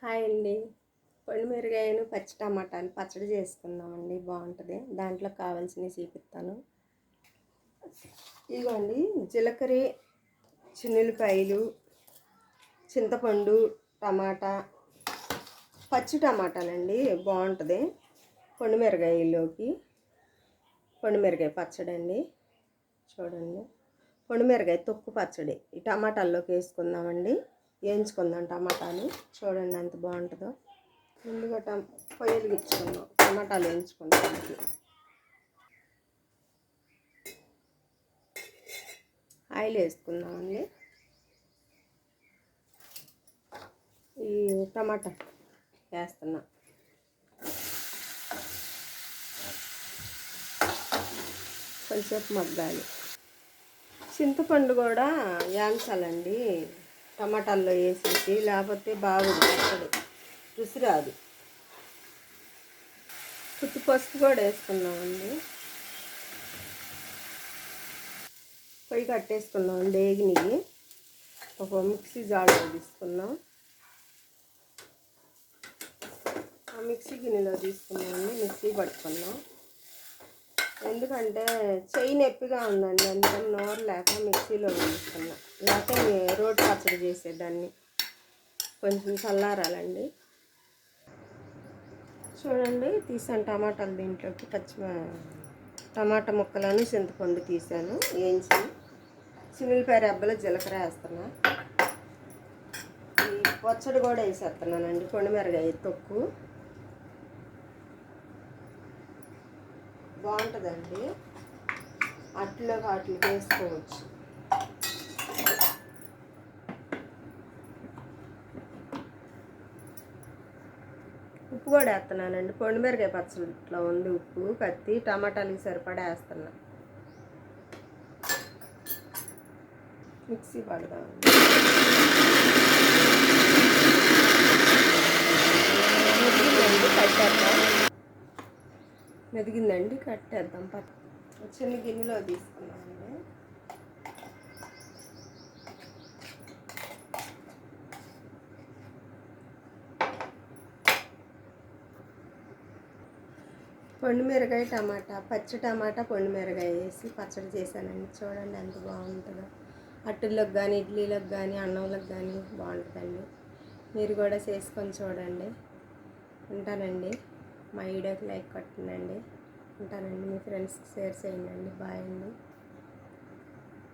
Hi అండి. పొడిమిరగాయలు పచ్చి టమాటాలు పచ్చడి చేసుకుందామండి, బాగుంటుంది. దాంట్లో కావాల్సినవి చూపిస్తాను. ఇదిగోండి, జీలకర్ర, చిన్నులపాయలు, చింతపండు, టమాటా, పచ్చి టమాటాలండి, బాగుంటుంది పొడిమిరగాయల్లోకి. పొడిమిరగాయ పచ్చడి అండి, చూడండి. పొడిమిరగాయ తొక్కు పచ్చడి ఈ టమాటాల్లోకి వేసుకుందామండి, వేయించుకుందాం టమాటాలు. చూడండి ఎంత బాగుంటుందో. ముందుగా పొయ్యి వెలిగించుకుందాం, టమాటాలు వేయించుకుందాం. ఆయిల్ వేసుకుందామండి. ఈ టమాటా వేస్తున్నా. కొంచెంసేపు మగ్గాలి. చింతపండు కూడా వేయించాలండి టమాటాల్లో వేసేసి, లేకపోతే బాగుంది పచ్చడి, రుచి రాదు. పుట్టు పసుపు కూడా వేసుకున్నామండి. పొయ్యి కట్టేసుకున్నాం. డేగిని ఒక మిక్సీ జార్లో తీసుకున్నాం. ఆ మిక్సీ గిన్నెలో తీసుకున్నామండి, మిక్సీ పట్టుకున్నాం. ఎందుకంటే చెయ్యి నొప్పిగా ఉందండి, అందుకని నోరు లేక మిక్సీలో తీసుకున్నా. లేకపోతే రోటి పచ్చడి చేసేదాన్ని. కొంచెం చల్లారాలండి. చూడండి, తీసాను టమాటాలు దీంట్లోకి. టమాటా ముక్కలను చింతపండు తీసాను, వేయించి. చిన్నులపాయ రెబ్బలు, జీలకర్ర వేస్తున్నా. ఈ పచ్చడి కూడా వేసేస్తున్నానండి, పొడిమిరగాయ తొక్కు. బాగుంటుందండి, వాటికి వేసుకోవచ్చు. ఉప్పు కూడా వేస్తున్నానండి, పొడిమిరకాయ పచ్చడిలో ఉంది ఉప్పు. కత్తి టమాటాలకి సరిపడా వేస్తున్నా. మిక్సీ పడదామండి. మెదిగిందండి, కట్టేద్దాం. చిన్న గిన్నెలో తీసుకున్నామండి. పొడిమిరకాయ టమాటా, పచ్చి టమాటా పొడిమిరకాయ వేసి పచ్చడి చేశానండి. చూడండి ఎంత బాగుంటుందో. అట్టుల్లోకి కానీ, ఇడ్లీలకు కానీ, అన్నంలోకి కానీ బాగుంటుందండి. మీరు కూడా చేసుకొని చూడండి. ఉంటానండి. మా వీడియోకి లైక్ కొట్టండి. ఉంటానండి. మీ ఫ్రెండ్స్కి షేర్ చేయండి. బాయ్ అండి.